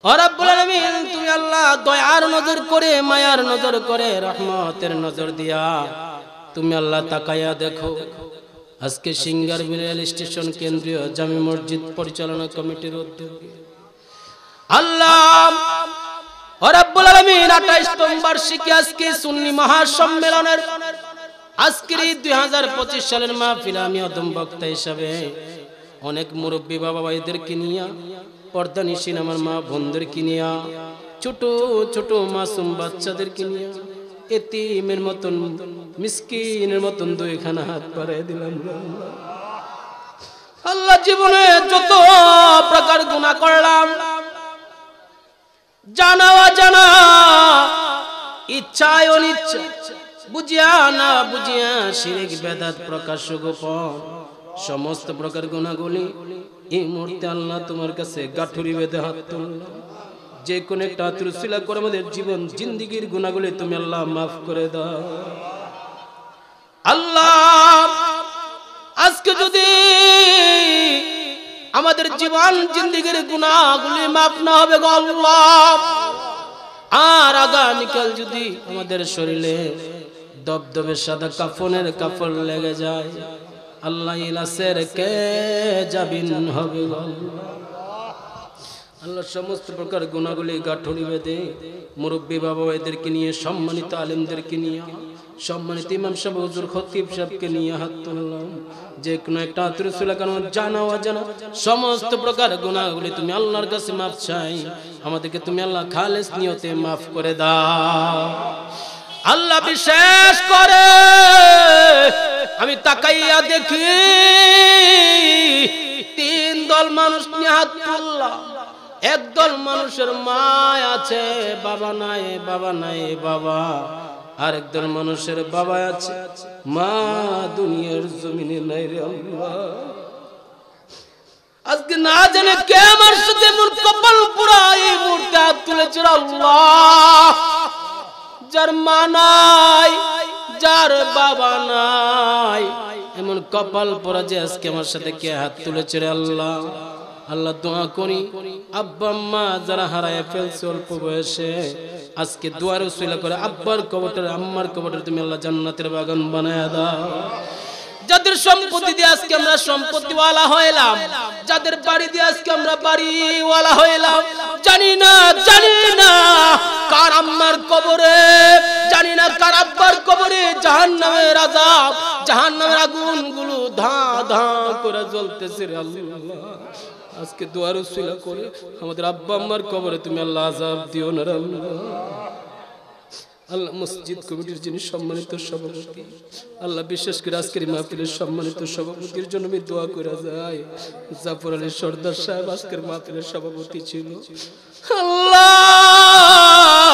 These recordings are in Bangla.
ও রব্বুল আলামিন তুমি আল্লাহ দয়ার নজর করে মায়ার নজর করে রহমতের নজর দিয়া তুমি আল্লাহ তাকায়া দেখো আজকে সিঙ্গার রেল স্টেশন কেন্দ্রীয় জামি মসজিদ পরিচালনা কমিটির উদ্যোগে আল্লাহ ও রব্বুল আলামিন 28তম বার্ষিকী আজকে সুন্নি মহাসম্মেলনের আজকের 2025 সালের মাহফিলে আমি অদম বক্তা হিসাবে অনেক মুরব্বী বাবা ভাইদেরকে নিয়ে পর্দানিশীন আমার মা বোনদেরকে নিয়ে ছোট ছোট মাসুম বাচ্চাদেরকে নিয়ে এতিমের মতন মিসকিনের মতন দুইখানা হাত বাড়ায় দিলাম। আল্লাহ জীবনে যত প্রকার গুনাহ করলাম জানা অজানা ইচ্ছায় অনিচ্ছা বুঝিয়া না বুঝিয়া শিরক বেদাত প্রকাশ্য গোপন সমস্ত প্রকার গুনাহগুলি এই মুহূর্তে আল্লাহ তোমার কাছে গাঠুরি বেঁধে হাত তুললাম। যে কোন একটা আত্রুশিলা করে আমাদের জীবন জিন্দেগির গুনাহগুলি তুমি আল্লাহ মাফ করে দাও। আল্লাহ আজকে যদি আমাদের জীবন জিন্দেগির গুনাহগুলি মাফ না হবে গো আল্লাহ, আর আগামীকাল যদি আমাদের শরীরে দবদবে সাদা কাফনের কাপড় লেগে যায় আল্লাহ ইলাসের কে জাবিন হবে গো আল্লাহ। সমস্ত প্রকার গুনাহগুলি গাঁঠুরি বেঁধে মুরব্বী বাবা ভাইদেরকে নিয়ে সম্মানিত আলেমদেরকে নিয়ে সম্মানিত ইমাম সাহেব হুজুর খতিব সাহেবকে নিয়ে হাত তুললাম। যে কোনো একটা আত্রুসুলা কারণ জানা অজানা সমস্ত প্রকার গুনাহগুলি তুমি আল্লাহর কাছে মাফ চাই, আমাদেরকে তুমি আল্লাহ খালেস নিয়তে মাফ করে দাও। আল্লাহ বিশেষ করে আমি তাকাইয়া দেখি তিন দল মানুষ নিয়ে হাত তুললাম। একদল মানুষের মা আছে বাবা নাই, বাবা নাই বাবা, আর একদল মানুষের বাবা আছে মা দুনিয়ার জমিনে নাই রে আল্লাহ। আজকে না জানে কে আমার সাথে মোর কপাল পুরা এই মুহূর্তে হাত তুলেছে আল্লাহ। যার মা নাই যার বাবা নাই এমন কপাল পরা যে আজকে আমার সাথে কে হাত তুলেছে রে আল্লাহ। আল্লাহ দোয়া করি আব্বা আম্মা যারা হারায় ফেলছে অল্প বয়সে আজকে দুয়ার উসিলা করে আব্বার কবরটা আম্মার কবরটা তুমি আল্লাহ জান্নাতের বাগান বানায় দাও। যাদের সম্পত্তি দিয়ে আজকে আমরা সম্পত্তিওয়ালা হইলাম, যাদের বাড়ি দিয়ে আজকে আমরা বাড়িওয়ালা হইলাম, জানি না কার আম্মার কবরে, জানি না কার আব্বার কবরে জাহান্নামের আযাব জাহান্নামের আগুনগুলো ধা ধা করে জ্বলতেছে রে আল্লাহ। আজকে দুয়ার উসিলা করে আমাদের আব্বা আম্মার কবরে তুমি আল্লাহ আযাব দিও না রে আল্লাহ। আল্লাহ মসজিদ কমিটির যিনি সম্মানিত সভাপতি আল্লাহ বিশেষ করে আজকের মাহফিলের সম্মানিত সভাপতির জন্য আমি দোয়া করে যাই। জাফর আলী সর্দার সাহেব আজকের মাহফিলের সভাপতি ছিল। আল্লাহ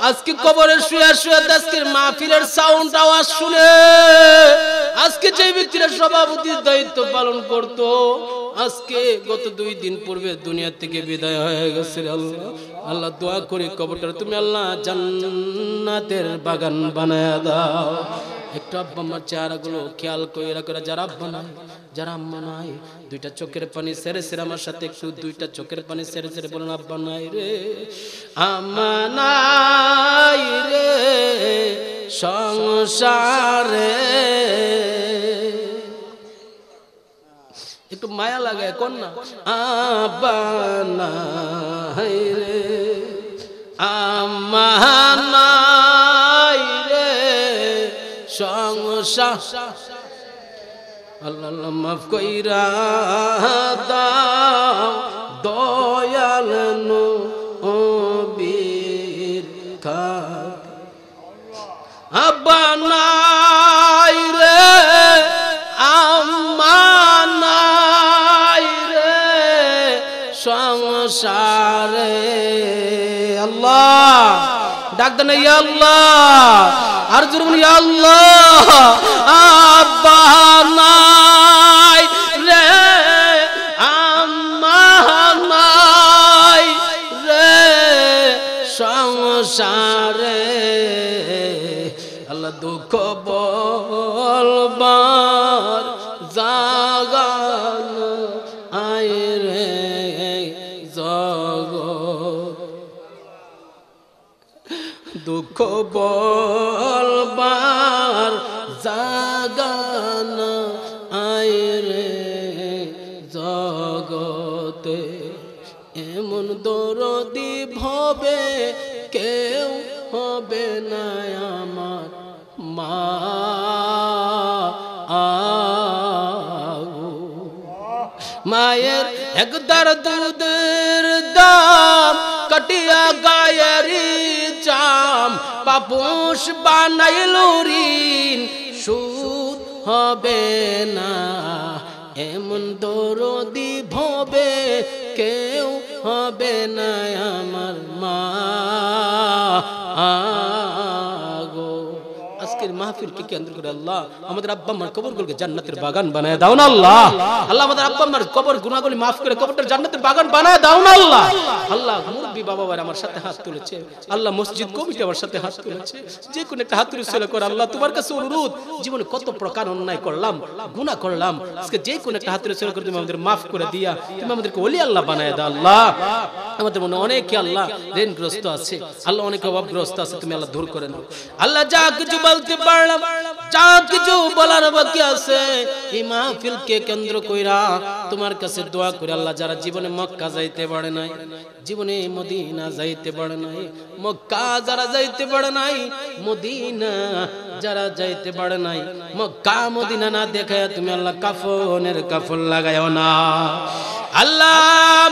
আজকে কবরে শুয়ে শুয়ে আজকের মাহফিলের সাউন্ড আওয়াজ শুনে আজকে যে ব্যক্তিরা সভাপতির দায়িত্ব পালন করতো আজকে গত 2 দিন পূর্বে দুনিয়া থেকে বিদায় হয়ে গেছে আল্লাহ। আল্লাহ দোয়া করি কবরটা তুমি আল্লাহ জান্নাতের বাগান বানায় দাও। একটু আব্বা আম্মার চেহারাগুলো খেয়াল করে যারা আব্বা নাই যারা আম্মা নাই দুইটা চোখের পানি সেরে সেরে আমার সাথে একটু দুইটা চোখের পানি সেরে সেরে বলেন আব্বা নাই রে আম্মা নাই রে সংসারে। একটু মায়া লাগায় কোন না আব্বা নাই রে আম্মা নাই রে সংসার। আল্লাহ মাফ কইরা দাও দয়াল নবীর খাত আব্বা নাই রে আম্মা নাই রে সংসারে। আল্লাহ ডাক দেন ইয়া আল্লাহ আর জোরে বলি ইয়া আল্লাহ। আব্বা নাই রে আম্মা নাই রে সংসারে। আল্লাহ দুঃখ বলবার জাগান আয় রে জগৎ দুঃখ বলবার জাগানা আয় রে জগতে, এমন দরদি ভবে কেউ হবে না আমার মা। মায়ের একদার দুধের দাম কাটিয়া গায়েরি চাম, পাপুষ বানাইল ঋণ সুদ হবে না, এমন দরদি ভবে কেউ হবে না আমার মা গো। আজকের মাহফিলকে কেন্দ্র করে আল্লাহ আমাদের আব্বা আম্মার কবরগুলোকে জান্নাতের বাগান বানায় দাও না আল্লাহ। আল্লাহ আমাদের আব্বা আম্মার কবর গুনাহগুলি মাফ করে কবরটার জান্নাতের বাগান বানায় দাও না আল্লাহ। আল্লাহ মুরব্বি বাবা ভাই আমার সাথে হাত তুলেছে, আল্লাহ মসজিদ কমিটি আমার সাথে হাত তুলেছে, যে কোনো একটা হাত তুলে ছেলে করে আল্লাহ তোমার কাছে অনুরোধ, জীবনে কত প্রকার অন্যায় করলাম, গুনাহ করলাম, আজকে যে কোনো একটা হাত তুলে ছেলে করে তুমি আমাদের মাফ করে দিয়া তুমি আমাদেরকে ওলি আল্লাহ বানায় দাও আল্লাহ। আমাদের মনে অনেকে আল্লাহ ঋণগ্রস্ত আছে, আল্লাহ অনেক অভাবগ্রস্ত আছে, তুমি আল্লাহ দূর করে নাও আল্লাহ। যা কিছু বলতে পারলাম, যা কিছু বলার বাকি আছে, এই মাহফিলকে কেন্দ্র কইরা তোমার কাছে দোয়া করে আল্লাহ, যারা জীবনে মক্কা যাইতে পারে নাই, জীবনে মদিনা যাইতে পারে নাই, মক্কা যারা যাইতে পারে নাই, মদিনা যারা যাইতে পারে নাই, মক্কা মদিনা না দেখায় তুমি আল্লাহ কাফনের কাফন লাগায়ও না আল্লাহ।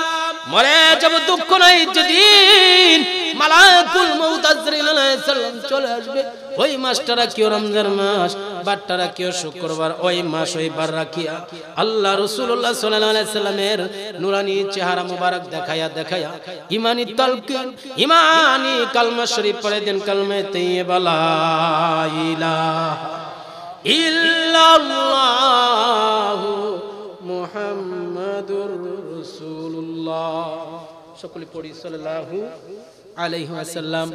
মরে যাব দুঃখ নাই, যেদিন মালাকুল মউত আজরাইল আলাইহিস সালাম চলে আসবে, ওই মাসটা রাখিও রমজান মাস, বারটা রাখিও শুক্রবার, ওই মাস ওই বার রাখিয়া আল্লাহ রাসূলুল্লাহ সাল্লাল্লাহু আলাইহি সাল্লামের নূরানি চেহারা মুবারক দেখায়া দেখায়া ঈমানি তালকিন, ঈমানি কালমা শরীফ পড়ে দেন, কালমে তাইয়্যিবা লা ইলাহা ইল্লাল্লাহু মুহাম্মাদুর রাসূলুল্লাহ। সকলে পড়ি সাল্লাল্লাহু আলাইহি ওয়াসাল্লাম।